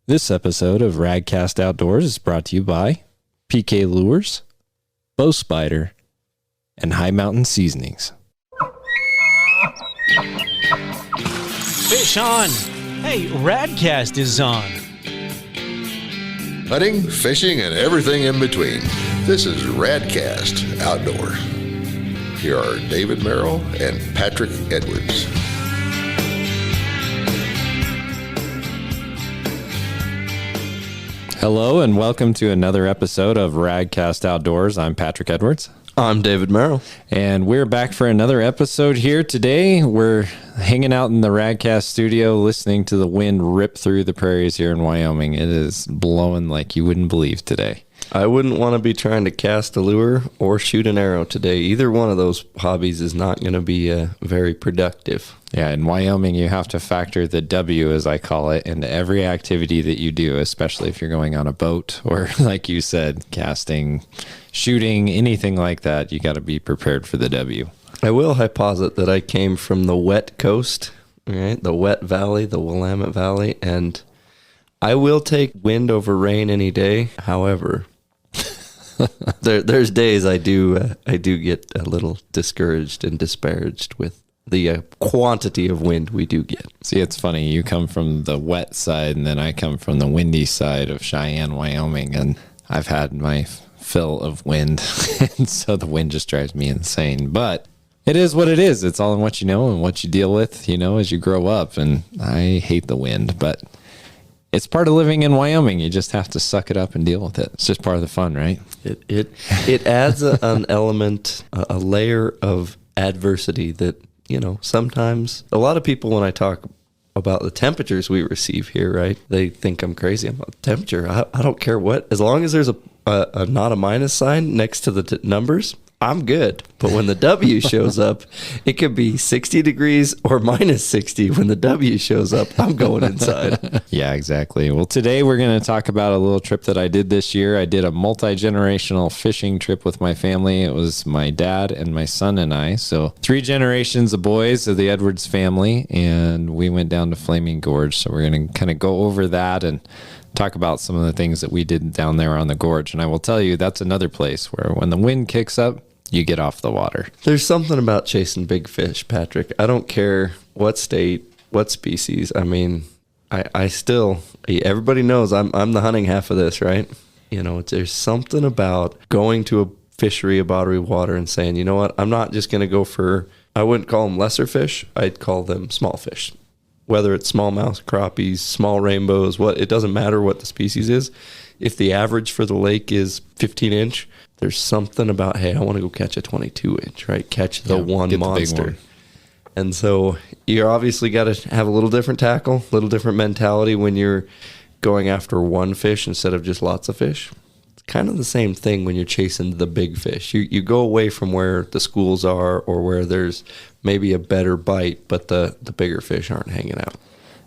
This episode of Radcast Outdoors is brought to you by PK Lures, Bow Spider, and High Mountain Seasonings. Fish on! Hey, Radcast is on. Hunting, fishing, and everything in between. This is Radcast Outdoors. Here are David Merrill and Patrick Edwards. Hello and welcome to another episode of Radcast Outdoors. I'm Patrick Edwards. I'm David Merrill. And we're back for another episode here today. We're hanging out in the Radcast studio listening to the wind rip through the prairies here in Wyoming. It is blowing like you wouldn't believe today. I wouldn't want to be trying to cast a lure or shoot an arrow today. Either one of those hobbies is not going to be very productive. Yeah, in Wyoming, you have to factor the W, as I call it, into every activity that you do, especially if you're going on a boat or, like you said, casting, shooting, anything like that. You got to be prepared for the W. I will hyposit that I came from the wet coast, right? The wet valley, the Willamette Valley, and I will take wind over rain any day. However, there's days I do get a little discouraged and disparaged with the quantity of wind we do get. See, it's funny. You come from the wet side, and then I come from the windy side of Cheyenne, Wyoming, and I've had my fill of wind, and so the wind just drives me insane. But it is what it is. It's all in what you know and what you deal with, as you grow up, and I hate the wind, but it's part of living in Wyoming. You just have to suck it up and deal with it. It's just part of the fun, right? It adds an element, a layer of adversity that, sometimes a lot of people, when I talk about the temperatures we receive here, right, they think I'm crazy about the temperature. I don't care what, as long as there's a not a minus sign next to the numbers, I'm good. But when the W shows up, it could be 60 degrees or minus 60. When the W shows up, I'm going inside. Yeah, exactly. Well, today we're going to talk about a little trip that I did this year. I did a multi-generational fishing trip with my family. It was my dad and my son and I. So 3 generations of boys of the Edwards family. And we went down to Flaming Gorge. So we're going to kind of go over that and talk about some of the things that we did down there on the gorge. And I will tell you, that's another place where when the wind kicks up, you get off the water. There's something about chasing big fish, Patrick. I don't care what state, what species. I mean, I still, everybody knows I'm the hunting half of this, right? There's something about going to a fishery, a body of water, and saying, you know what, I'm not just going to go for, I wouldn't call them lesser fish. I'd call them small fish. Whether it's smallmouth, crappies, small rainbows, it doesn't matter what the species is. If the average for the lake is 15 inch, there's something about, hey, I want to go catch a 22 inch, right? Catch the one monster. The big one. And so you're obviously got to have a little different tackle, a little different mentality when you're going after one fish instead of just lots of fish. It's kind of the same thing when you're chasing the big fish. You go away from where the schools are or where there's maybe a better bite, but the bigger fish aren't hanging out.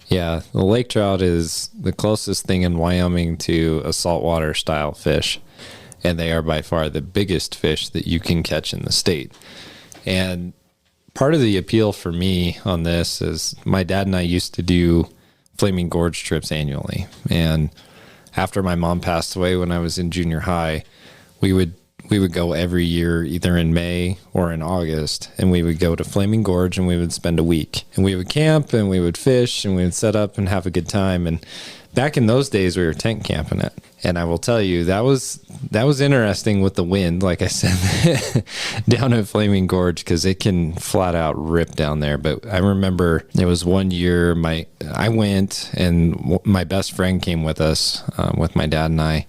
Yeah, the lake trout is the closest thing in Wyoming to a saltwater style fish, and they are by far the biggest fish that you can catch in the state. And part of the appeal for me on this is my dad and I used to do Flaming Gorge trips annually. And after my mom passed away when I was in junior high, we would go every year, either in May or in August, and we would go to Flaming Gorge and we would spend a week. And we would camp and we would fish and we would set up and have a good time. And back in those days, we were tent camping it. And I will tell you, that was interesting with the wind, like I said, down at Flaming Gorge, because it can flat out rip down there. But I remember it was one year I went and my best friend came with us, with my dad and I.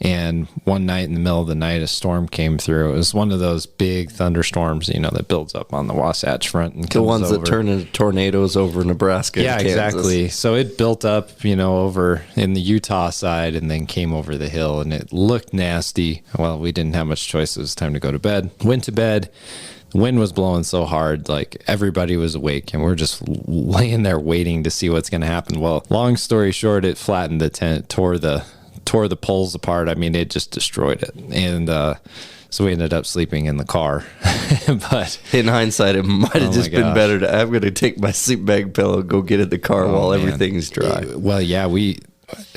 And one night in the middle of the night, a storm came through. It was one of those big thunderstorms, that builds up on the Wasatch Front and comes over. The ones that turn into tornadoes over Nebraska. Yeah, and Kansas. Exactly. So it built up, over in the Utah side and then came over the hill, and it looked nasty. Well, we didn't have much choice. It was time to go to bed. Went to bed. The wind was blowing so hard, like everybody was awake, and we're just laying there waiting to see what's going to happen. Well, long story short, it flattened the tent, tore the poles apart. I mean, it just destroyed it. And so we ended up sleeping in the car. But in hindsight, it might have just been better I'm going to take my sleep bag pillow, go get in the car while everything's dry. Well, yeah,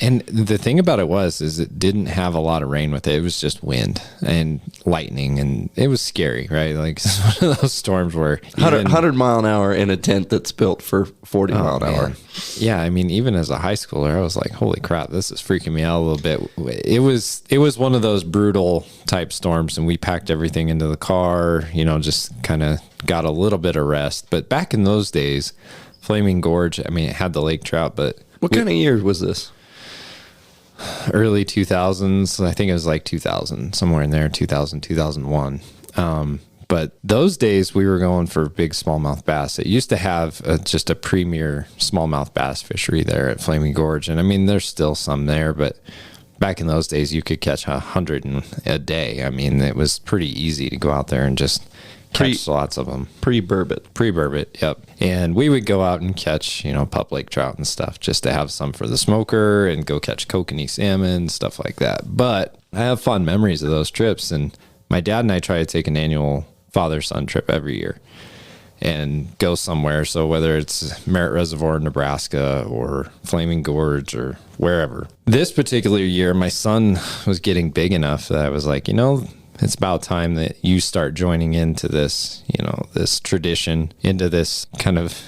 And the thing about it is it didn't have a lot of rain with it. It was just wind and lightning, and it was scary, right? Like it's one of those storms where 100 mile an hour in a tent that's built for 40 mile an hour. Yeah, I mean, even as a high schooler, I was like, holy crap, this is freaking me out a little bit. It was one of those brutal type storms, and we packed everything into the car, just kind of got a little bit of rest. But back in those days, Flaming Gorge, I mean, it had the lake trout, but... What kind of year was this? Early 2000s. I think it was like 2000, somewhere in there, 2000, 2001. But those days we were going for big smallmouth bass. It used to have just a premier smallmouth bass fishery there at Flaming Gorge. And I mean, there's still some there, but back in those days you could catch 100 a day. I mean, it was pretty easy to go out there and just catch lots of them. Pre-burbot, yep. And we would go out and catch, pup lake trout and stuff just to have some for the smoker and go catch kokanee salmon, stuff like that. But I have fond memories of those trips, and my dad and I try to take an annual father-son trip every year and go somewhere. So whether it's Merritt Reservoir, Nebraska, or Flaming Gorge, or wherever. This particular year, my son was getting big enough that I was like, it's about time that you start joining into this, this tradition, into this kind of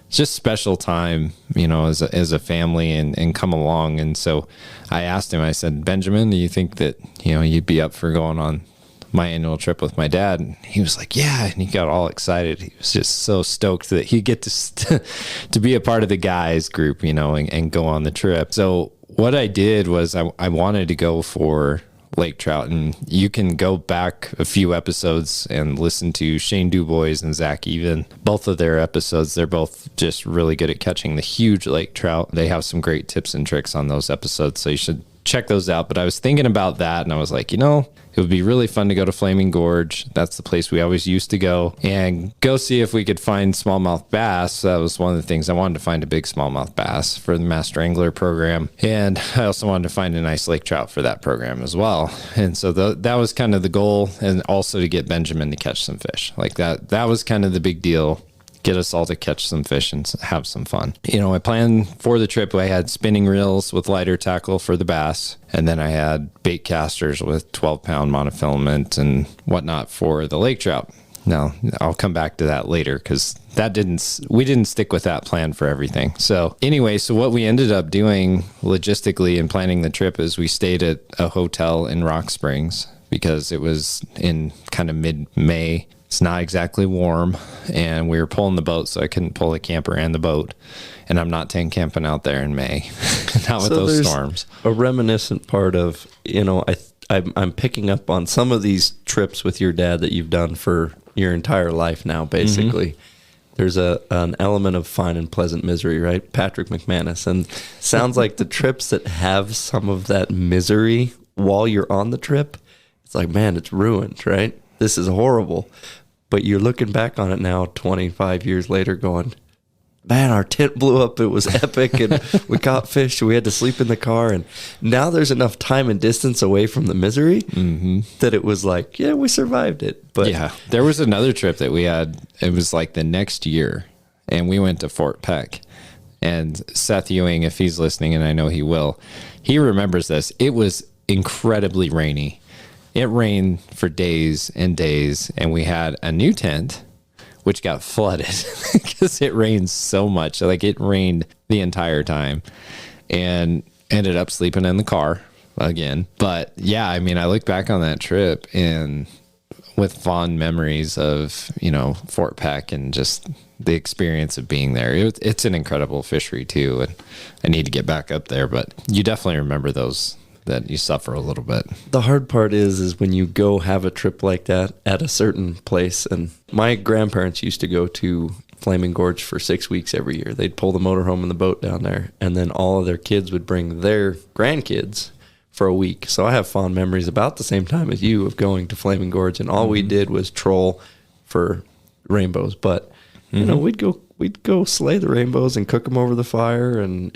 just special time, as a family and come along. And so I asked him, I said, Benjamin, do you think that, you'd be up for going on my annual trip with my dad? And he was like, yeah. And he got all excited. He was just so stoked that he'd get to be a part of the guys group, and go on the trip. So what I did was I wanted to go for lake trout, and you can go back a few episodes and listen to Shane Dubois and Zach Even. Both of their episodes, they're both just really good at catching the huge lake trout. They have some great tips and tricks on those episodes, so you should check those out. But I was thinking about that, and I was like, it would be really fun to go to Flaming Gorge. That's the place we always used to go, and go see if we could find smallmouth bass. That was one of the things. I wanted to find a big smallmouth bass for the Master Angler program, and I also wanted to find a nice lake trout for that program as well. And so that was kind of the goal, and also to get Benjamin to catch some fish. Like that was kind of the big deal. Get us all to catch some fish and have some fun. I planned for the trip. I had spinning reels with lighter tackle for the bass. And then I had bait casters with 12-pound monofilament and whatnot for the lake trout. Now, I'll come back to that later because we didn't stick with that plan for everything. So anyway, what we ended up doing logistically and planning the trip is we stayed at a hotel in Rock Springs because it was in kind of mid-May. It's not exactly warm, and we were pulling the boat, so I couldn't pull the camper and the boat. And I'm not tent camping out there in May, not with those storms. A reminiscent part of, I'm picking up on some of these trips with your dad that you've done for your entire life now, basically. Mm-hmm. There's an element of fine and pleasant misery, right? Patrick McManus. And sounds like the trips that have some of that misery while you're on the trip, it's like, man, it's ruined, right? This is horrible. But you're looking back on it now 25 years later going, man, our tent blew up. It was epic, and we caught fish. We had to sleep in the car. And now there's enough time and distance away from the misery that it was like, yeah, we survived it. But yeah, there was another trip that we had. It was like the next year, and we went to Fort Peck. And Seth Ewing, if he's listening, and I know he will, he remembers this. It was incredibly rainy. It rained for days and days, and we had a new tent, which got flooded because it rained so much. Like, it rained the entire time, and ended up sleeping in the car again. But yeah, I mean, I look back on that trip and with fond memories of, Fort Peck and just the experience of being there. It's an incredible fishery too, and I need to get back up there, but you definitely remember those that you suffer a little bit. The hard part is when you go have a trip like that at a certain place. And my grandparents used to go to Flaming Gorge for 6 weeks every year. They'd pull the motorhome and the boat down there, and then all of their kids would bring their grandkids for a week. So I have fond memories about the same time as you of going to Flaming Gorge, and all we did was troll for rainbows. But we'd go slay the rainbows and cook them over the fire, and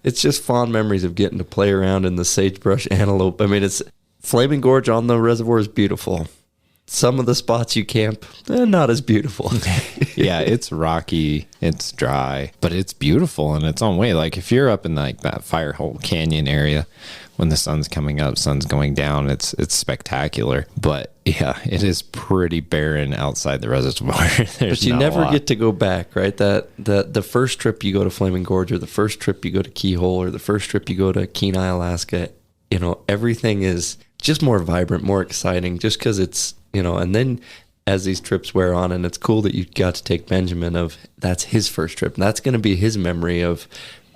it's just fond memories of getting to play around in the sagebrush antelope. I mean, it's Flaming Gorge on the reservoir is beautiful, some of the spots you camp, not as beautiful. Yeah, it's rocky, it's dry, but it's beautiful in its own way. Like if you're up in like that Firehole Canyon area, when the sun's coming up, sun's going down, it's spectacular. But yeah, it is pretty barren outside the reservoir. But you never get to go back, right? That the first trip you go to Flaming Gorge, or the first trip you go to Keyhole, or the first trip you go to Kenai, Alaska, you know, everything is just more vibrant, more exciting, just because it's, you know, and then as these trips wear on, and it's cool that you got to take Benjamin of, that's his first trip. And that's going to be his memory of,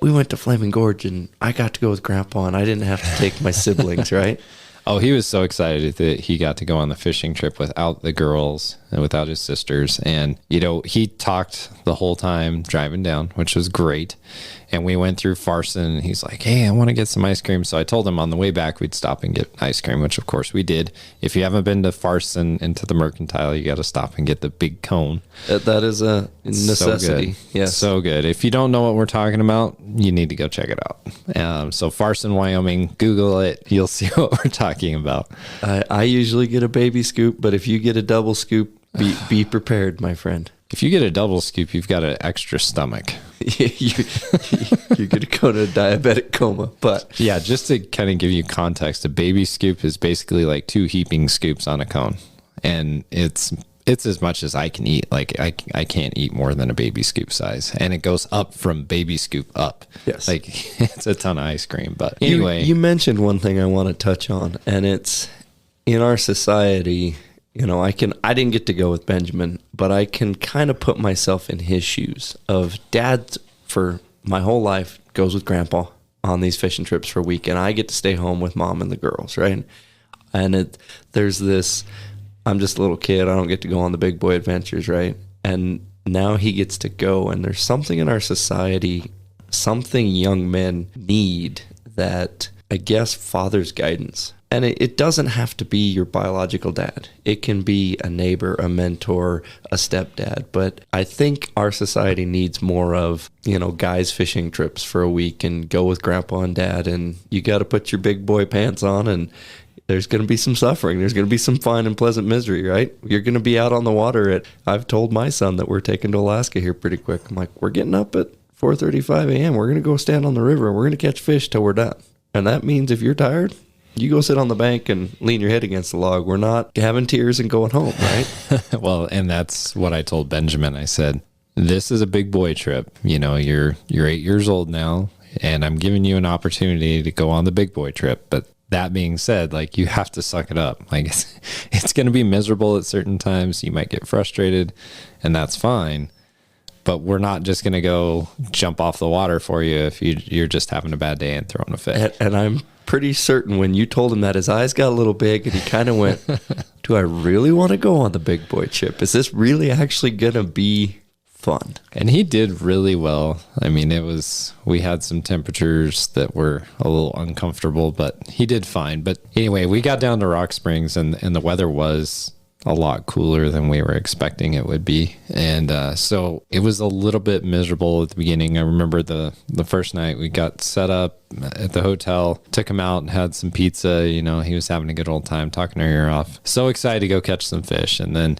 we went to Flaming Gorge and I got to go with Grandpa and I didn't have to take my siblings, right? Oh, he was so excited that he got to go on the fishing trip without the girls and without his sisters. And, you know, he talked the whole time driving down, which was great. And we went through Farson and he's like, hey, I want to get some ice cream. So I told him on the way back, we'd stop and get ice cream, which of course we did. If you haven't been to Farson and to the Mercantile, you got to stop and get the big cone. That is a necessity. So yes. So good. If you don't know what we're talking about, you need to go check it out. So Farson, Wyoming, Google it. You'll see what we're talking about. I usually get a baby scoop, but if you get a double scoop, be prepared, my friend. If you get a double scoop, you've got an extra stomach. You're going to go to a diabetic coma. But yeah, just to kind of give you context, a baby scoop is basically like 2 heaping scoops on a cone. And it's as much as I can eat. Like I can't eat more than a baby scoop size. And it goes up from baby scoop up. Yes. Like it's a ton of ice cream. But anyway. You mentioned one thing I want to touch on, and it's in our society. You know, I didn't get to go with Benjamin, but I can kind of put myself in his shoes of dad for my whole life goes with Grandpa on these fishing trips for a week, and I get to stay home with Mom and the girls, right? And there's this, I'm just a little kid, I don't get to go on the big boy adventures, right? And now he gets to go, and there's something in our society, something young men need that, I guess, father's guidance. And it doesn't have to be your biological dad. It can be a neighbor, a mentor, a stepdad. But I think our society needs more of, you know, guys fishing trips for a week and go with Grandpa and Dad. And you got to put your big boy pants on, and there's going to be some suffering. There's going to be some fine and pleasant misery, right? You're going to be out on the water I've told my son that we're taking to Alaska here pretty quick. I'm like, we're getting up at 4:35 a.m. We're going to go stand on the river and we're going to catch fish till we're done. And that means if you're tired, you go sit on the bank and lean your head against the log. We're not having tears and going home, right? Well, and that's what I told Benjamin. I said, this is a big boy trip. You know, you're 8 years old now, and I'm giving you an opportunity to go on the big boy trip. But that being said, like, you have to suck it up. Like, it's going to be miserable at certain times. You might get frustrated, and that's fine. But we're not just going to go jump off the water for you if you're just having a bad day and throwing a fish. And I'm pretty certain when you told him that, his eyes got a little big and he kind of went, do I really want to go on the big boy trip? Is this really actually going to be fun? And he did really well. I mean, we had some temperatures that were a little uncomfortable, but he did fine. But anyway, we got down to Rock Springs and the weather was a lot cooler than we were expecting it would be. And so it was a little bit miserable at the beginning. I remember the first night we got set up at the hotel, took him out and had some pizza. You know, he was having a good old time talking our ear off. So excited to go catch some fish. And then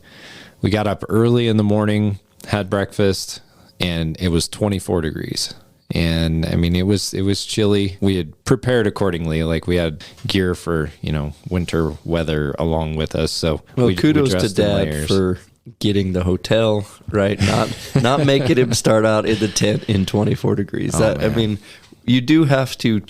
we got up early in the morning, had breakfast, and it was 24 degrees. And I mean, it was chilly. We had prepared accordingly. Like, we had gear for, you know, winter weather along with us. So kudos to Dad for getting the hotel right, not making him start out in the tent in 24 degrees. I mean, you do have to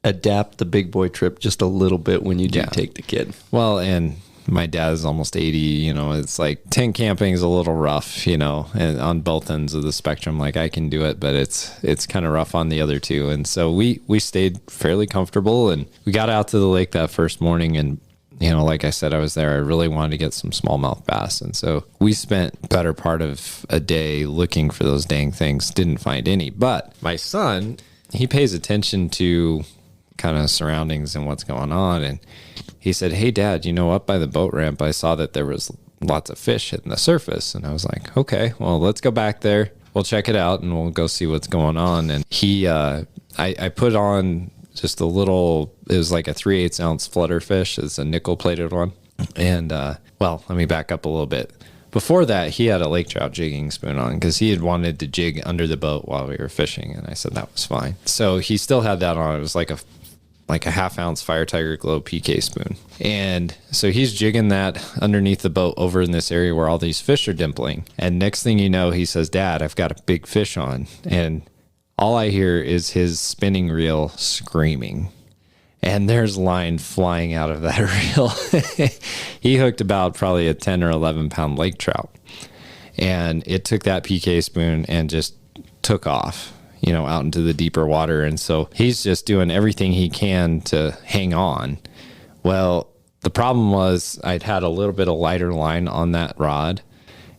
adapt the big boy trip just a little bit when you do take the kid. Well, and my dad is almost 80, you know, it's like tent camping is a little rough, you know, and on both ends of the spectrum. Like, I can do it, but it's kind of rough on the other two. And so we stayed fairly comfortable, and we got out to the lake that first morning. And, you know, like I said, I was there. I really wanted to get some smallmouth bass. And so we spent better part of a day looking for those dang things. Didn't find any. But my son, he pays attention to kind of surroundings and what's going on. And he said, hey, Dad, you know, up by the boat ramp, I saw that there was lots of fish hitting the surface. And I was like, okay, well, let's go back there. We'll check it out and we'll go see what's going on. And I put on just a little, it was like a 3/8 ounce flutter fish. It's a nickel plated one. And, well, let me back up a little bit. Before that, he had a lake trout jigging spoon on because he had wanted to jig under the boat while we were fishing. And I said that was fine. So he still had that on. It was like a half-ounce Fire Tiger Glow PK spoon. And so he's jigging that underneath the boat over in this area where all these fish are dimpling. And next thing you know, he says, "Dad, I've got a big fish on." And all I hear is his spinning reel screaming. And there's line flying out of that reel. He hooked about probably a 10 or 11 pound lake trout. And it took that PK spoon and just took off, out into the deeper water. And so he's just doing everything he can to hang on. Well, the problem was I'd had a little bit of lighter line on that rod,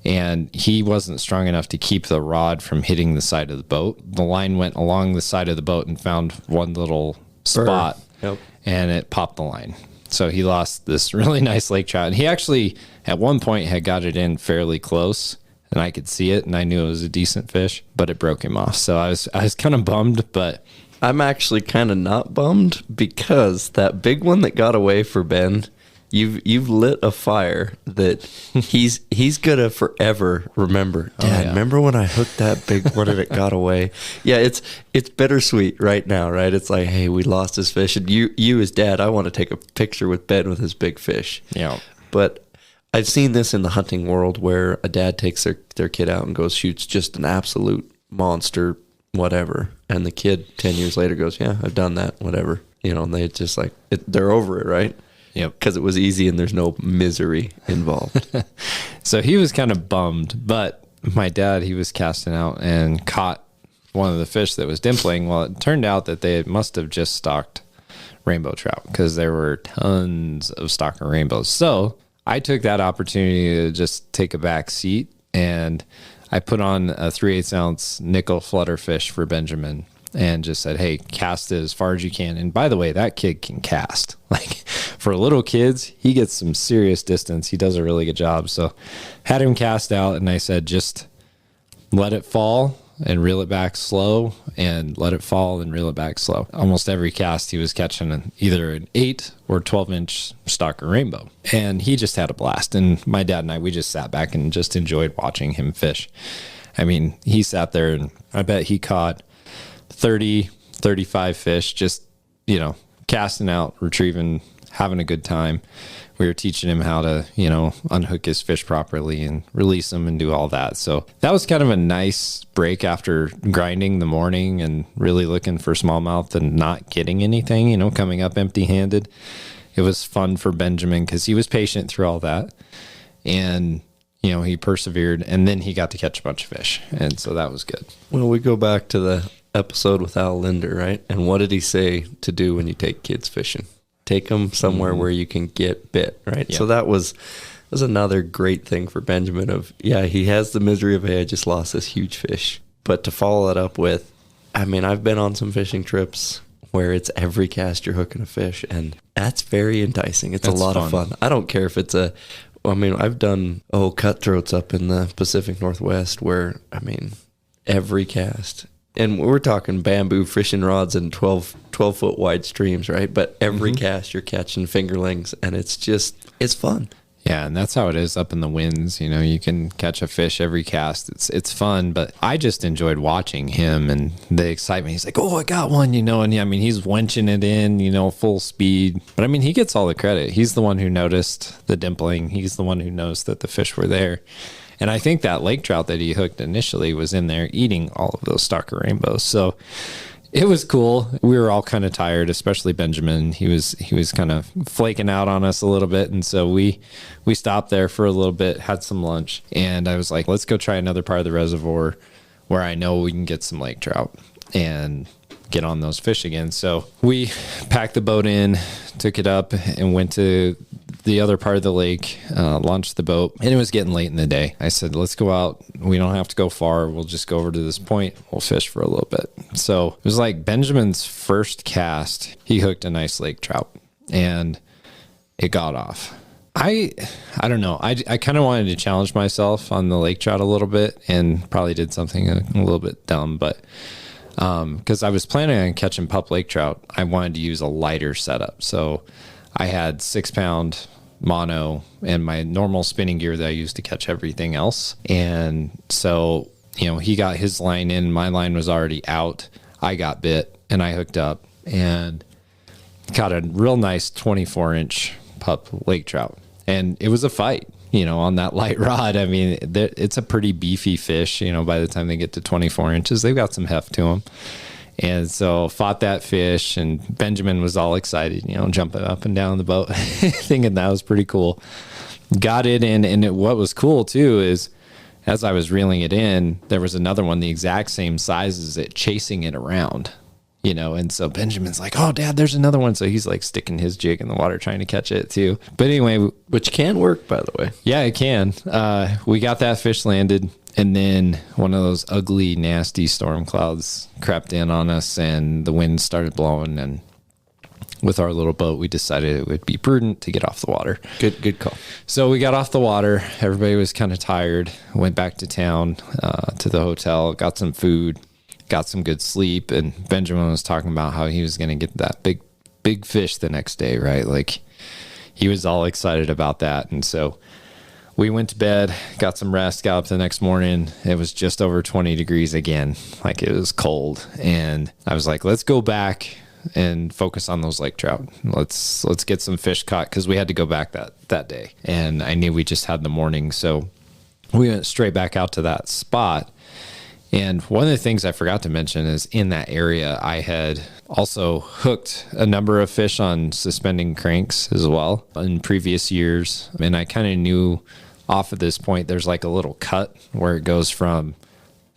and he wasn't strong enough to keep the rod from hitting the side of the boat. The line went along the side of the boat and found one little spot. Yep. And it popped the line. So he lost this really nice lake trout. And he actually, at one point, had got it in fairly close, and I could see it, and I knew it was a decent fish, but it broke him off. So I was kind of bummed, but I'm actually kind of not bummed because that big one that got away for Ben, you've lit a fire that he's gonna forever remember. Dad, remember when I hooked that big one and it got away? Yeah, it's bittersweet right now, right? It's like, hey, we lost this fish, and you as dad, I want to take a picture with Ben with his big fish. Yeah, but I've seen this in the hunting world where a dad takes their kid out and goes shoots just an absolute monster, whatever, and the kid 10 years later goes, "Yeah, I've done that, whatever." And they just like they're over it, right? Yep. Because it was easy and there's no misery involved. So he was kind of bummed, but my dad, he was casting out and caught one of the fish that was dimpling. Well, it turned out that they must have just stocked rainbow trout because there were tons of stocker rainbows. So I took that opportunity to just take a back seat, and I put on a 3/8 ounce nickel flutter fish for Benjamin and just said, "Hey, cast it as far as you can." And by the way, that kid can cast. Like, for little kids, he gets some serious distance. He does a really good job. So had him cast out, and I said, just let it fall and reel it back slow, and let it fall and reel it back slow. Almost every cast he was catching either an 8 or 12-inch stocker rainbow. And he just had a blast. And my dad and I, we just sat back and just enjoyed watching him fish. I mean, he sat there, and I bet he caught 30, 35 fish, just, casting out, retrieving, having a good time. We were teaching him how to, unhook his fish properly and release them and do all that. So that was kind of a nice break after grinding the morning and really looking for smallmouth and not getting anything, coming up empty-handed. It was fun for Benjamin because he was patient through all that. And, he persevered, and then he got to catch a bunch of fish. And so that was good. Well, we go back to the episode with Al Linder, right? And what did he say to do when you take kids fishing? Take them somewhere where you can get bit, right? Yep. So that was another great thing for Benjamin he has the misery of, hey, I just lost this huge fish. But to follow that up with, I've been on some fishing trips where it's every cast you're hooking a fish, and that's very enticing. That's a lot of fun. I don't care if it's I've done cutthroats up in the Pacific Northwest where, every cast, and we're talking bamboo fishing rods and 12-foot wide streams, right? But every cast you're catching fingerlings, and it's fun. Yeah, and that's how it is up in the winds. You can catch a fish every cast. It's fun, but I just enjoyed watching him and the excitement. He's like, "Oh, I got one," and he's wenching it in, full speed. But he gets all the credit. He's the one who noticed the dimpling. He's the one who knows that the fish were there. And I think that lake trout that he hooked initially was in there eating all of those stocker rainbows. So it was cool. We were all kind of tired, especially Benjamin. He was kind of flaking out on us a little bit. And so we stopped there for a little bit, had some lunch. And I was like, let's go try another part of the reservoir where I know we can get some lake trout and get on those fish again. So we packed the boat in, took it up, and went to the other part of the lake, launched the boat, and it was getting late in the day. I said, let's go out. We don't have to go far. We'll just go over to this point. We'll fish for a little bit. So it was like Benjamin's first cast. He hooked a nice lake trout, and it got off. I don't know. I kind of wanted to challenge myself on the lake trout a little bit, and probably did something a little bit dumb, but because I was planning on catching pup lake trout, I wanted to use a lighter setup. So I had 6-pound mono and my normal spinning gear that I use to catch everything else. And so, he got his line in, my line was already out. I got bit and I hooked up and caught a real nice 24-inch pup lake trout. And it was a fight, on that light rod. I mean, it's a pretty beefy fish, by the time they get to 24 inches, they've got some heft to them. And so fought that fish, and Benjamin was all excited, jumping up and down the boat, thinking that was pretty cool. Got it in, and what was cool too is as I was reeling it in, there was another one the exact same size as it chasing it around, and so Benjamin's like, oh, Dad, there's another one. So he's like sticking his jig in the water trying to catch it too. But anyway, which can work, by the way. Yeah, it can. We got that fish landed. And then one of those ugly, nasty storm clouds crept in on us and the wind started blowing. And with our little boat, we decided it would be prudent to get off the water. Good call. So we got off the water. Everybody was kind of tired. Went back to town, to the hotel, got some food, got some good sleep. And Benjamin was talking about how he was going to get that big fish the next day, right? Like he was all excited about that. And so we went to bed, got some rest, got up the next morning. It was just over 20 degrees again. Like it was cold. And I was like, let's go back and focus on those lake trout. Let's get some fish caught, because we had to go back that day. And I knew we just had the morning. So we went straight back out to that spot. And one of the things I forgot to mention is in that area, I had also hooked a number of fish on suspending cranks as well in previous years. And I kind of knew off of this point, there's like a little cut where it goes from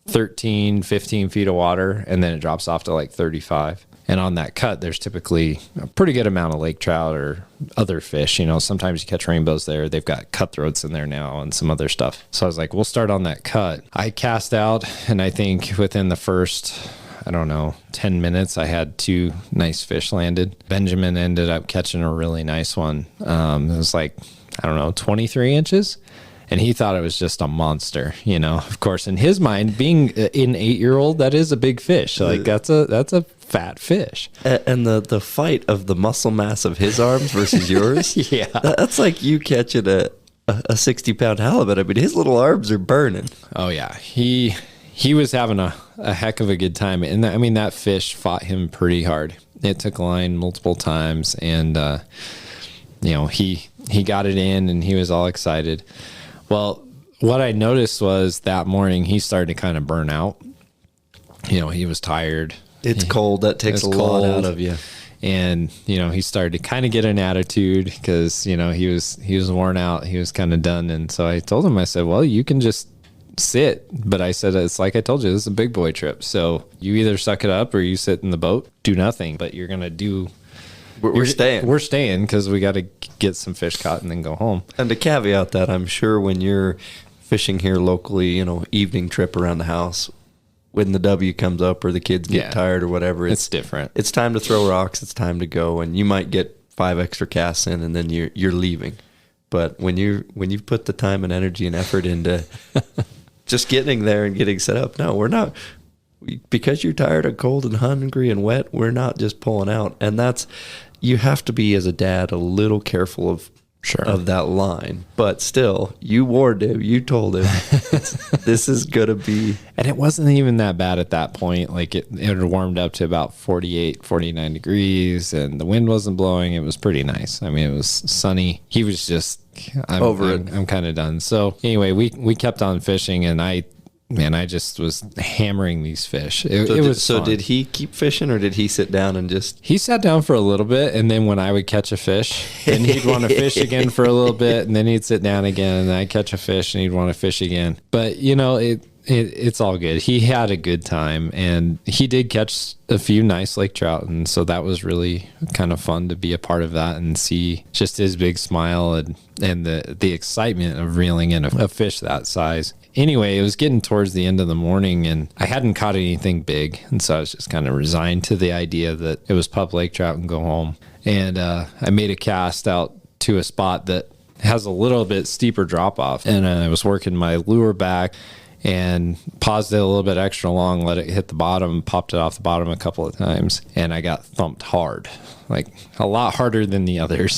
13, 15 feet of water, and then it drops off to like 35. And on that cut, there's typically a pretty good amount of lake trout or other fish. Sometimes you catch rainbows there. They've got cutthroats in there now and some other stuff. So I was like, we'll start on that cut. I cast out, and I think within the first, 10 minutes, I had 2 nice fish landed. Benjamin ended up catching a really nice one. It was like, 23 inches. And he thought it was just a monster, Of course, in his mind, being an 8-year-old, that is a big fish. Like that's a fat fish. And the fight of the muscle mass of his arms versus yours. Yeah, that's like you catching a 60-pound halibut. I mean, his little arms are burning. Oh yeah, he was having a heck of a good time, and that fish fought him pretty hard. It took line multiple times, and he got it in, and he was all excited. Well, what I noticed was that morning he started to kind of burn out. He was tired. It's cold. That takes a lot out of you. And, he started to kind of get an attitude because, he was worn out. He was kind of done. And so I told him, I said, well, you can just sit. But I said, it's like I told you, this is a big boy trip. So you either suck it up or you sit in the boat, do nothing. But you're going to do... We're staying. We're staying because we got to get some fish caught and then go home. And to caveat that, I'm sure when you're fishing here locally, evening trip around the house, when the W comes up or the kids get tired or whatever, it's different. It's time to throw rocks. It's time to go, and you might get 5 extra casts in, and then you're leaving. But when you put the time and energy and effort into just getting there and getting set up, no, we're not. Because you're tired and cold and hungry and wet, we're not just pulling out. And you have to be, as a dad, a little careful of that line. But still, you warned him. You told him, this is going to be... And it wasn't even that bad at that point. Like, it had warmed up to about 48, 49 degrees, and the wind wasn't blowing. It was pretty nice. It was sunny. He was just... I'm kind of done. So, anyway, we kept on fishing, and I just was hammering these fish. It was fun. Did he keep fishing, or did he sit down and just... He sat down for a little bit, and then when I would catch a fish, then he'd want to fish again for a little bit, and then he'd sit down again, and I'd catch a fish, and he'd want to fish again. But, it's all good. He had a good time, and he did catch a few nice lake trout, and so that was really kind of fun to be a part of that and see just his big smile and the excitement of reeling in a fish that size. Anyway, it was getting towards the end of the morning, and I hadn't caught anything big, and so I was just kind of resigned to the idea that it was pup lake trout and go home. And I made a cast out to a spot that has a little bit steeper drop off, and I was working my lure back, and paused it a little bit extra long, let it hit the bottom, popped it off the bottom a couple of times, and I got thumped hard, like a lot harder than the others.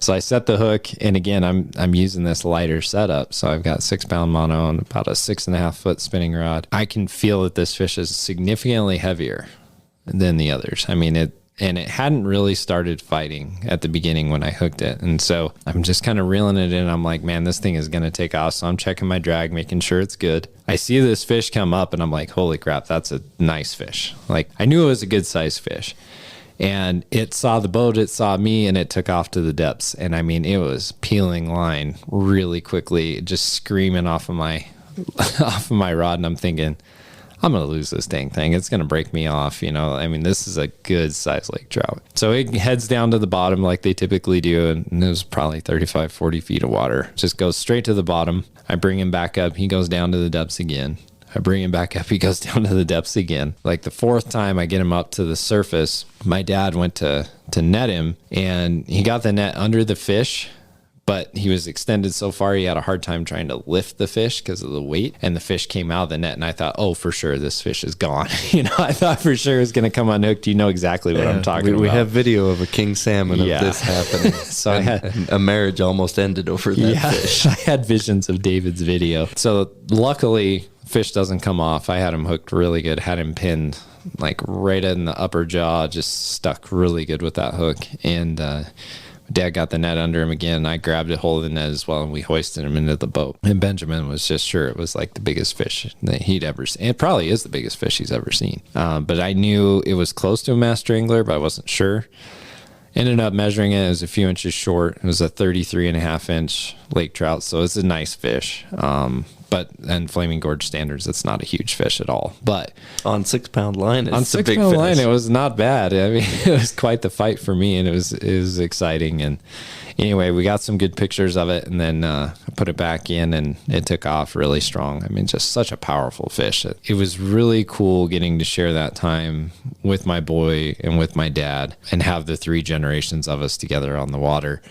So I set the hook, and again, I'm using this lighter setup. So I've got 6 pound mono and about a 6.5 foot spinning rod. I can feel that this fish is significantly heavier than the others. I mean, it hadn't really started fighting at the beginning when I hooked it. And so I'm just kind of reeling it in. I'm like, man, this thing is going to take off. So I'm checking my drag, making sure it's good. I see this fish come up and I'm like, holy crap, that's a nice fish. Like, I knew it was a good sized fish. And it saw the boat, it saw me, and it took off to the depths. And I mean, it was peeling line really quickly, just screaming off of my rod. And I'm thinking, I'm going to lose this dang thing. It's going to break me off. You know, I mean, this is a good size lake trout. So it heads down to the bottom like they typically do. And it was probably 35, 40 feet of water. Just goes straight to the bottom. I bring him back up. He goes down to the depths again. I bring him back up. He goes down to the depths again. Like the 4th time I get him up to the surface, my dad went to net him, and he got the net under the fish, but he was extended so far he had a hard time trying to lift the fish because of the weight, and the fish came out of the net, and I thought, oh, for sure this fish is gone. You know, I thought for sure it was going to come unhooked. You know exactly what I'm talking about. We have video of a king salmon of this happening. So and a marriage almost ended over that fish. I had visions of David's video. So luckily, fish doesn't come off. I had him hooked really good, had him pinned like right in the upper jaw, just stuck really good with that hook. And Dad got the net under him again. I grabbed a hold of the net as well, and we hoisted him into the boat. And Benjamin was just sure it was like the biggest fish that he'd ever seen. It probably is the biggest fish he's ever seen. But I knew it was close to a mass strangler, but I wasn't sure. Ended up measuring it. It was a few inches short. It was a 33.5 inch lake trout, so it's a nice fish. But in Flaming Gorge standards, it's not a huge fish at all. But on 6 pound line, it's on a 6 big pound fish. line, it was not bad. I mean, it was quite the fight for me, and it was exciting. And anyway, we got some good pictures of it, and then I put it back in, and it took off really strong. I mean, just such a powerful fish. It was really cool getting to share that time with my boy and with my dad, and have the 3 generations of us together on the water.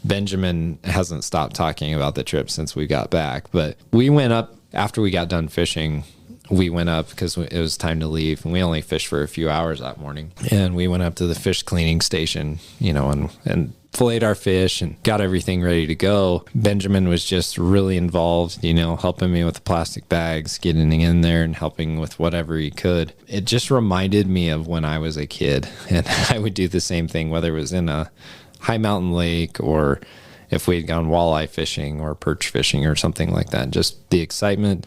Benjamin hasn't stopped talking about the trip since we got back, but we went up after we got done fishing. We went up because it was time to leave, and we only fished for a few hours that morning. And we went up to the fish cleaning station, you know, and filleted our fish and got everything ready to go. Benjamin was just really involved, you know, helping me with the plastic bags, getting in there and helping with whatever he could. It just reminded me of when I was a kid, and I would do the same thing, whether it was in a high mountain lake or if we'd gone walleye fishing or perch fishing or something like that. Just the excitement,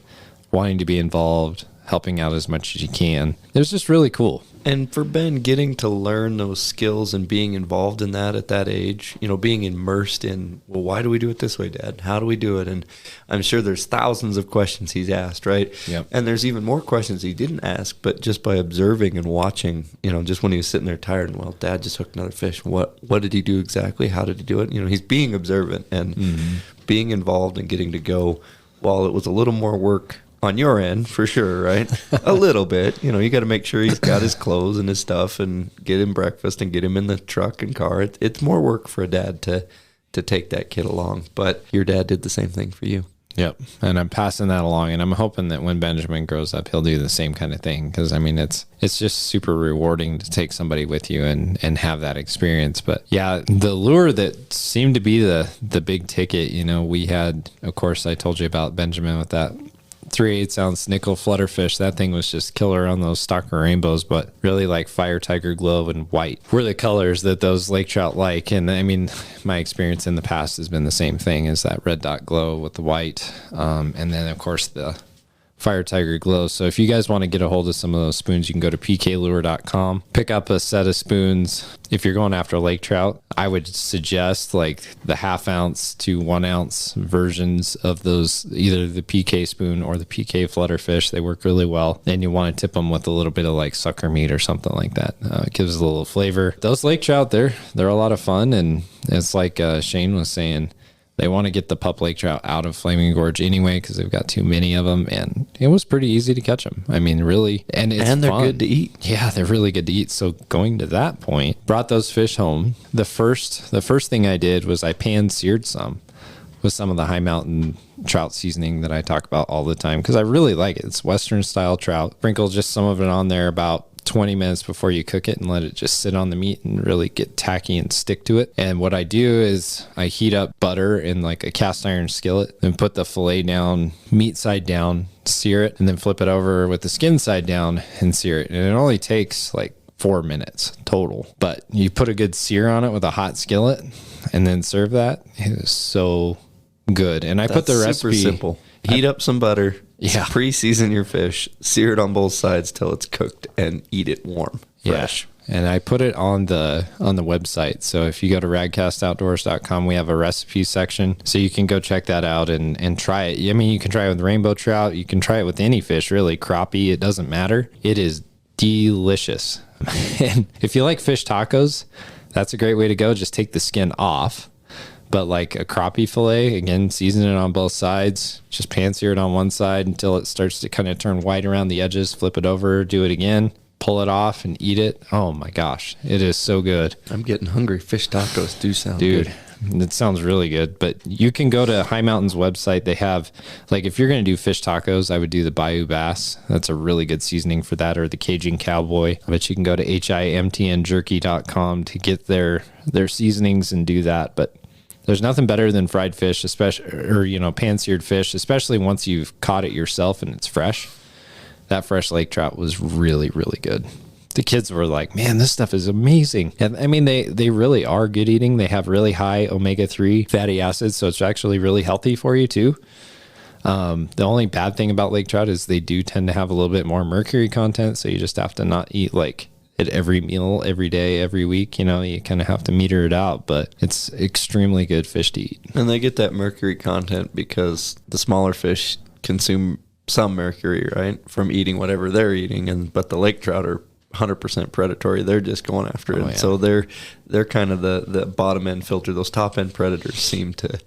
wanting to be involved, helping out as much as you can. It was just really cool. And for Ben, getting to learn those skills and being involved in that at that age, you know, being immersed in, well, why do we do it this way, Dad? How do we do it? And I'm sure there's thousands of questions he's asked, right? Yep. And there's even more questions he didn't ask, but just by observing and watching, you know, just when he was sitting there tired and, well, Dad just hooked another fish. What did he do exactly? How did he do it? You know, he's being observant and being involved and getting to go. While it was a little more work on your end, for sure, right? A little bit. You know, you got to make sure he's got his clothes and his stuff and get him breakfast and get him in the truck and car. It's more work for a dad to take that kid along. But your dad did the same thing for you. Yep. And I'm passing that along, and I'm hoping that when Benjamin grows up, he'll do the same kind of thing. Because, I mean, it's just super rewarding to take somebody with you and have that experience. But yeah, the lure that seemed to be the big ticket, you know, we had, of course, I told you about Benjamin with that 3/8 ounce nickel flutterfish. That thing was just killer on those stalker rainbows, but really like fire tiger glow and white were the colors that those lake trout like. And I mean, my experience in the past has been the same thing, is that red dot glow with the white. And then of course the fire tiger glow. So if you guys want to get a hold of some of those spoons, you can go to pklure.com, pick up a set of spoons. If you're going after lake trout, I would suggest like the 1/2 ounce to 1 ounce versions of those, either the PK spoon or the PK flutterfish. They work really well. And you want to tip them with a little bit of like sucker meat or something like that. It gives a little flavor. Those lake trout, they're a lot of fun. And it's like Shane was saying, they want to get the pup lake trout out of Flaming Gorge anyway because they've got too many of them, and it was pretty easy to catch them. I mean, really, and they're fun. Good to eat. Yeah, they're really good to eat. So going to that point, brought those fish home. The first thing I did was I pan-seared some with some of the high mountain trout seasoning that I talk about all the time because I really like it. It's Western style trout. Sprinkle just some of it on there about 20 minutes before you cook it and let it just sit on the meat and really get tacky and stick to it. And what I do is I heat up butter in like a cast iron skillet and put the fillet down, meat side down, sear it, and then flip it over with the skin side down and sear it. And it only takes like 4 minutes total, but you put a good sear on it with a hot skillet and then serve that. It is so good. And I put the recipe super simple. Heat up some butter. Yeah. Pre-season your fish, sear it on both sides till it's cooked, and eat it warm, fresh. Yeah. And I put it on the website. So if you go to radcastoutdoors.com, we have a recipe section. So you can go check that out and try it. I mean, you can try it with rainbow trout. You can try it with any fish, really. Crappie, it doesn't matter. It is delicious. And if you like fish tacos, that's a great way to go. Just take the skin off. But like a crappie fillet, again, season it on both sides. Just pan sear it on one side until it starts to kind of turn white around the edges. Flip it over, do it again, pull it off and eat it. Oh my gosh, it is so good. I'm getting hungry. Fish tacos do sound good. Dude, it sounds really good. But you can go to High Mountain's website. They have, like, if you're going to do fish tacos, I would do the Bayou Bass. That's a really good seasoning for that, or the Cajun Cowboy. But you can go to himtnjerky.com to get their seasonings and do that. But there's nothing better than fried fish, especially, or, pan-seared fish, especially once you've caught it yourself and it's fresh. That fresh lake trout was really, really good. The kids were like, man, this stuff is amazing. And I mean, they really are good eating. They have really high omega-3 fatty acids, so it's actually really healthy for you too. The only bad thing about lake trout is they do tend to have a little bit more mercury content, so you just have to not eat like at every meal, every day, every week. You kind of have to meter it out, but it's extremely good fish to eat. And they get that mercury content because the smaller fish consume some mercury, right, from eating whatever they're eating, but the lake trout are 100% predatory. They're just going after it. Oh, yeah. So they're kind of the bottom end filter. Those top end predators seem to,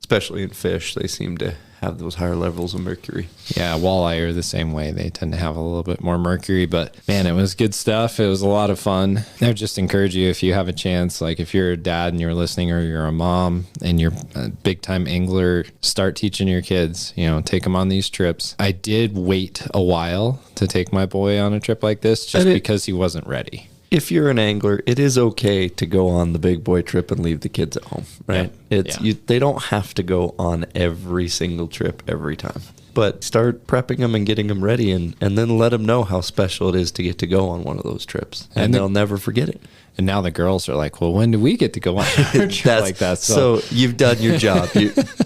especially in fish, they seem to have those higher levels of mercury. Yeah, walleye are the same way. They tend to have a little bit more mercury, but man, it was good stuff. It was a lot of fun. I would just encourage you, if you have a chance, like if you're a dad and you're listening, or you're a mom and you're a big time angler, start teaching your kids, take them on these trips. I did wait a while to take my boy on a trip like this just because he wasn't ready. If you're an angler, it is okay to go on the big boy trip and leave the kids at home, right? They don't have to go on every single trip every time. But start prepping them and getting them ready, and then let them know how special it is to get to go on one of those trips. And they'll never forget it. And now the girls are like, well, when do we get to go on a trip like that? So you've done your job.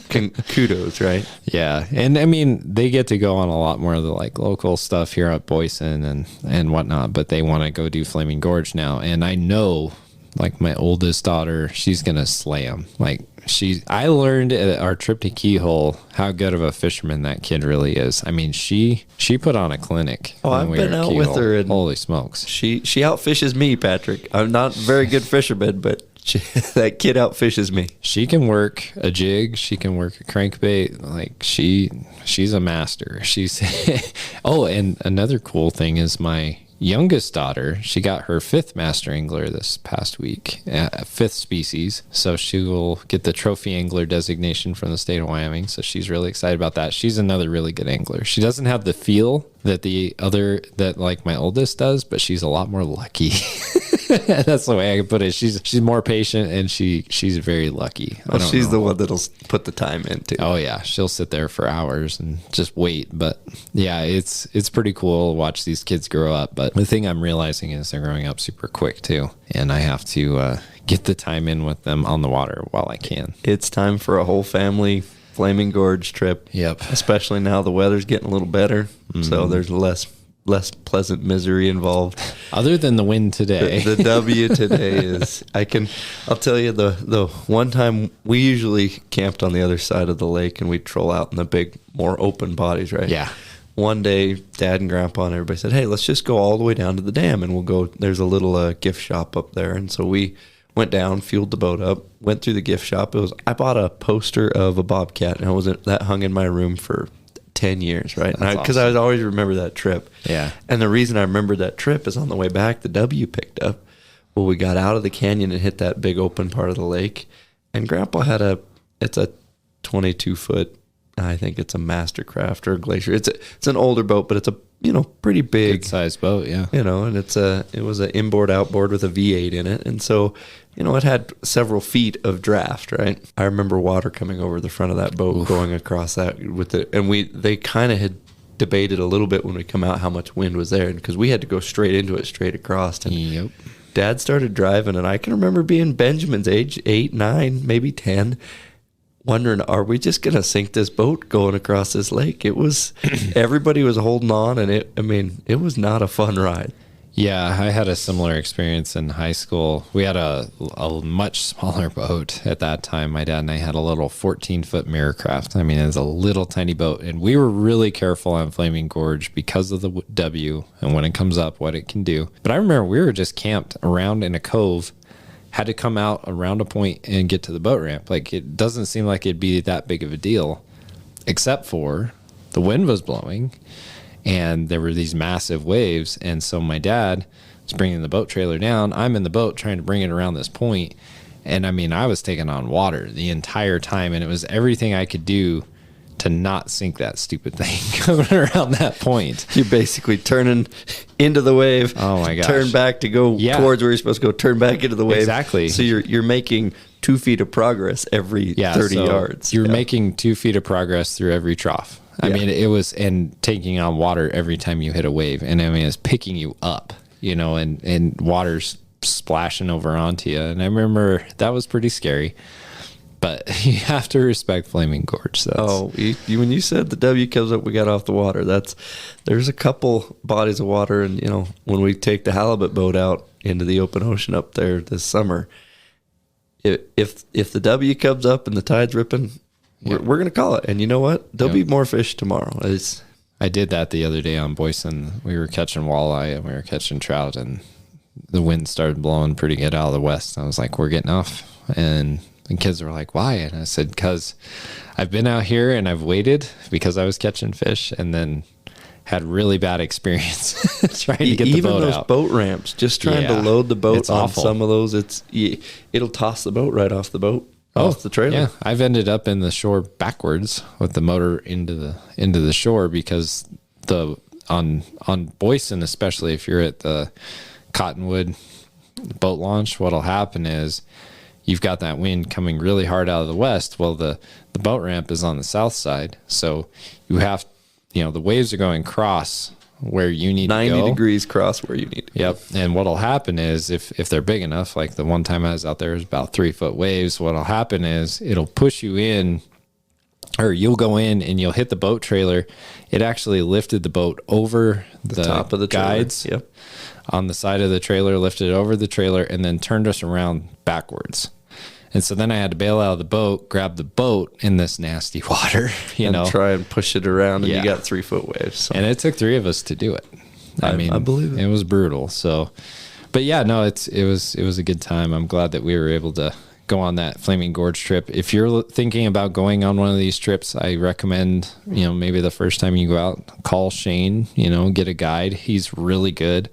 Kudos, right? Yeah. And I mean, they get to go on a lot more of the like local stuff here at Boyson and whatnot, but they want to go do Flaming Gorge now. And I know, like, my oldest daughter, she's going to slay them. Like, I learned at our trip to Keyhole how good of a fisherman that kid really is. I mean, she put on a clinic. Oh, I've been out with her, and holy smokes, she outfishes me, Patrick. I'm not a very good fisherman, but that kid outfishes me. She can work a jig. She can work a crankbait. Like, she's a master. Oh, and another cool thing is my youngest daughter, she got her 5th master angler this past week, 5th species. So she will get the trophy angler designation from the state of Wyoming. So she's really excited about that. She's another really good angler. She doesn't have the feel that like my oldest does, but she's a lot more lucky. That's the way I can put it. She's more patient, and she's very lucky. Well, she's the one that'll put the time into. Oh yeah, she'll sit there for hours and just wait. But yeah, it's pretty cool to watch these kids grow up. But the thing I'm realizing is they're growing up super quick too, and I have to get the time in with them on the water while I can. It's time for a whole family Flaming Gorge trip. Yep. Especially now the weather's getting a little better, so there's less pleasant misery involved. Other than the wind today. The W today is, I'll tell you, the one time we usually camped on the other side of the lake and we'd troll out in the big, more open bodies, right? Yeah. One day, Dad and Grandpa and everybody said, hey, let's just go all the way down to the dam and we'll go, there's a little gift shop up there. And so we went down, fueled the boat up, went through the gift shop. I bought a poster of a bobcat, and that hung in my room for 10 years, right? Because I would always remember that trip. Yeah. And the reason I remember that trip is on the way back, the W picked up. Well, we got out of the canyon and hit that big open part of the lake, and Grandpa had it's a 22 foot. I think it's a Mastercraft or a Glacier. It's an older boat, but it's a pretty big Good sized boat, yeah. and it was an inboard outboard with a V8 in it, and so it had several feet of draft. Right, I remember water coming over the front of that boat, going across that with it, and they kind of had debated a little bit when we come out how much wind was there, because we had to go straight into it, straight across. And Yep. Dad started driving, and I can remember being Benjamin's age, 8, 9, maybe 10. Wondering, are we just going to sink this boat going across this lake? It was, everybody was holding on, and it was not a fun ride. Yeah, I had a similar experience in high school. We had a much smaller boat at that time. My dad and I had a little 14-foot Miracraft. I mean, it was a little tiny boat, and we were really careful on Flaming Gorge because of the W and when it comes up, what it can do. But I remember we were just camped around in a cove, had to come out around a point and get to the boat ramp. Like, it doesn't seem like it'd be that big of a deal, except for the wind was blowing and there were these massive waves. And so my dad was bringing the boat trailer down. I'm in the boat trying to bring it around this point. And I mean, I was taking on water the entire time, and it was everything I could do to not sink that stupid thing coming around that point. You're basically turning into the wave. Oh my gosh. Turn back to go towards where you're supposed to go. Turn back into the wave. Exactly. So you're making 2 feet of progress every 30 yards. You're making 2 feet of progress through every trough. I mean, it was, and taking on water every time you hit a wave. And I mean, it's picking you up, and water's splashing over onto you. And I remember that was pretty scary. But you have to respect Flaming Gorge. So when you said the W comes up, we got off the water. There's a couple bodies of water, and when we take the halibut boat out into the open ocean up there this summer, if the W comes up and the tide's ripping, we're gonna call it. And you know what? There'll be more fish tomorrow. I did that the other day on Boyson. We were catching walleye and we were catching trout, and the wind started blowing pretty good out of the west. I was like, we're getting off, and the kids were like, why? And I said, because I've been out here and I've waited because I was catching fish, and then had really bad experience trying to get the boat out. Even those boat ramps, just trying to load the boat on some of those, it'll toss the boat right off the boat, off the trailer. Yeah, I've ended up in the shore backwards with the motor into the shore, because on Boyson, especially if you're at the Cottonwood boat launch, what'll happen is you've got that wind coming really hard out of the west. Well, the boat ramp is on the south side. So you have, the waves are going cross where you need to go. 90 degrees cross where you need to go. Yep. And what'll happen is if they're big enough, like the one time I was out there, it was about 3-foot waves. What'll happen is it'll push you in, or you'll go in and you'll hit the boat trailer. It actually lifted the boat over the top of the guides. Yep. On the side of the trailer, lifted it over the trailer, and then turned us around backwards. And so then I had to bail out of the boat, grab the boat in this nasty water, and try and push it around, and you got 3-foot waves. So. And it took 3 of us to do it. I believe it. It was brutal. So, but yeah, no, it was a good time. I'm glad that we were able to go on that Flaming Gorge trip. If you're thinking about going on one of these trips, I recommend, maybe the first time you go out, call Shane, get a guide. He's really good.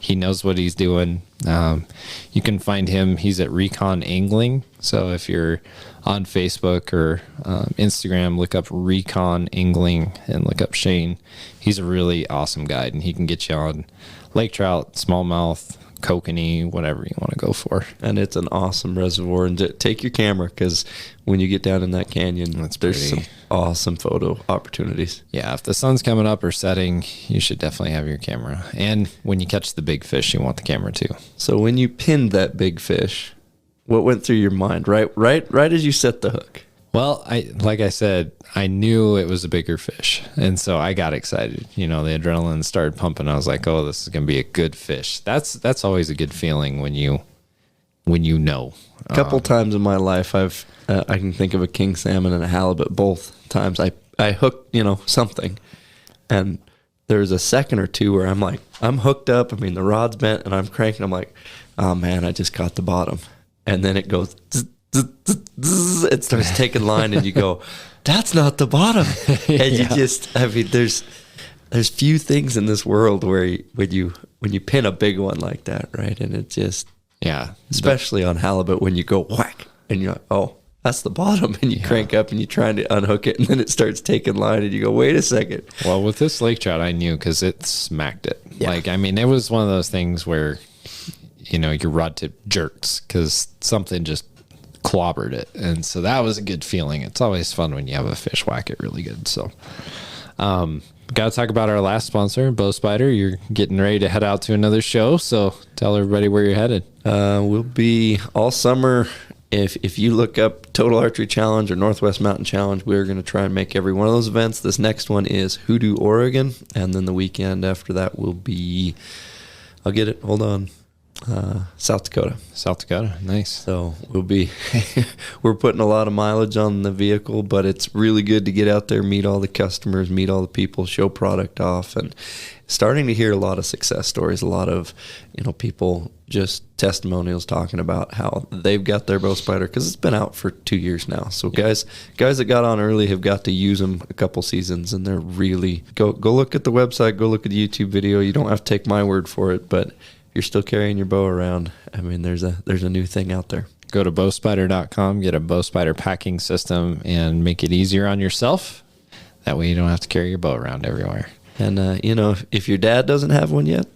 He knows what he's doing. You can find him. He's at Recon Angling. So if you're on Facebook or Instagram, look up Recon Angling and look up Shane. He's a really awesome guide, and he can get you on lake trout, smallmouth, kokanee, whatever you want to go for. And it's an awesome reservoir. And take your camera, because when you get down in that canyon, there's some awesome photo opportunities. Yeah, if the sun's coming up or setting, you should definitely have your camera. And when you catch the big fish, you want the camera too. So when you pinned that big fish, what went through your mind right as you set the hook? Well, like I said, I knew it was a bigger fish, and so I got excited. The adrenaline started pumping. I was like, "Oh, this is going to be a good fish." That's always a good feeling when you know. A couple times in my life, I can think of a king salmon and a halibut. Both times I hooked something, and there's a second or two where I'm like, I'm hooked up. I mean, the rod's bent, and I'm cranking. I'm like, oh man, I just caught the bottom, and then it goes. It starts taking line, and you go, that's not the bottom. And you just, there's few things in this world where when you pin a big one like that, right? And it just, especially on halibut, when you go whack and you're like, oh, that's the bottom, and you crank up and you're trying to unhook it, and then it starts taking line, and you go, wait a second. Well, with this lake trout, I knew because it smacked it. Yeah. Like, I mean, it was one of those things where, you know, your rod tip jerks because something just clobbered it. And so that was a good feeling. It's always fun when you have a fish whack it really good. So, got to talk about our last sponsor, Bow Spider. You're getting ready to head out to another show. So tell everybody where you're headed. We'll be all summer. If you look up Total Archery Challenge or Northwest Mountain Challenge, we're going to try and make every one of those events. This next one is Hoodoo, Oregon. And then the weekend after that will be, I'll get it, hold on, South Dakota. South Dakota. Nice. So we'll be, we're putting a lot of mileage on the vehicle, but it's really good to get out there, meet all the customers, meet all the people, show product off, and starting to hear a lot of success stories, a lot of, you know, people just testimonials talking about how they've got their bow spider because it's been out for 2 years now. So guys that got on early have got to use them a couple seasons, and they're really go look at the website, go look at the YouTube video. You don't have to take my word for it, but you're still carrying your bow around. I mean, there's a new thing out there. Go to bowspider.com, get a Bow Spider packing system, and make it easier on yourself. That way you don't have to carry your bow around everywhere. And, you know, if your dad doesn't have one yet,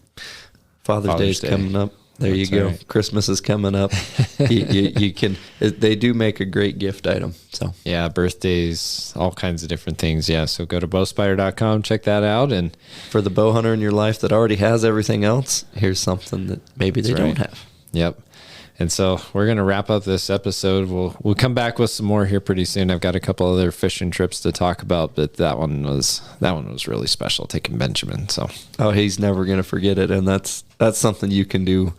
Father's Day is coming up. There you go. Right. Christmas is coming up. you can. They do make a great gift item. So yeah, birthdays, all kinds of different things. Yeah, so go to bowspider.com, check that out, and for the bow hunter in your life that already has everything else, here's something that maybe they don't have. Yep. And so we're going to wrap up this episode. We'll come back with some more here pretty soon. I've got a couple other fishing trips to talk about, but that one was really special, taking Benjamin. So he's never going to forget it, and that's something you can do.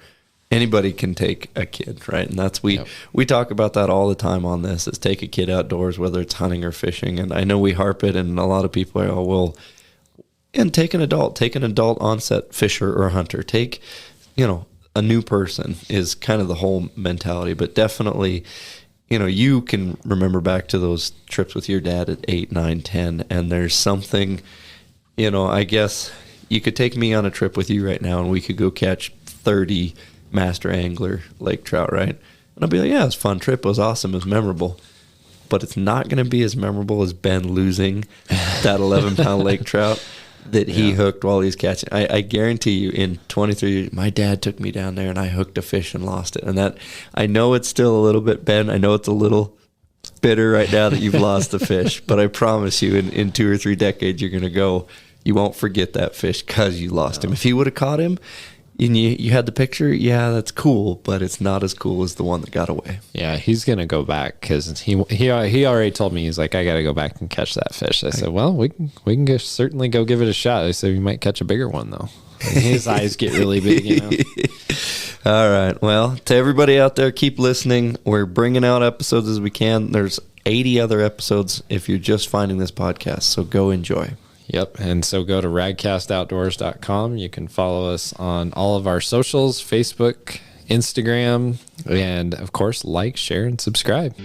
Anybody can take a kid, right? And that's we talk about that all the time on this, is take a kid outdoors, whether it's hunting or fishing. And I know we harp it, and a lot of people are, and take an adult onset fisher or hunter. Take, a new person is kind of the whole mentality, but definitely, you can remember back to those trips with your dad at 8, 9, 10, and there's something, I guess you could take me on a trip with you right now and we could go catch 30 master angler lake trout, right? And I'll be like, yeah, it was a fun trip. It was awesome. It was memorable. But it's not going to be as memorable as Ben losing that 11-pound lake trout that he hooked while he was catching. I guarantee you, in 23 years, my dad took me down there and I hooked a fish and lost it. And that, I know it's still a little bit, Ben, I know it's a little bitter right now that you've lost the fish, but I promise you in 2 or 3 decades, you're going to go, you won't forget that fish because you lost him. If he would have caught him, and you had the picture, yeah, that's cool, but it's not as cool as the one that got away. Yeah, he's going to go back because he already told me, he's like, I got to go back and catch that fish. I said, well, we can certainly go give it a shot. I said, you might catch a bigger one, though. And his eyes get really big, All right. Well, to everybody out there, keep listening. We're bringing out episodes as we can. There's 80 other episodes if you're just finding this podcast, so go enjoy. Yep. And so go to radcastoutdoors.com. You can follow us on all of our socials, Facebook, Instagram, and of course, like, share, and subscribe.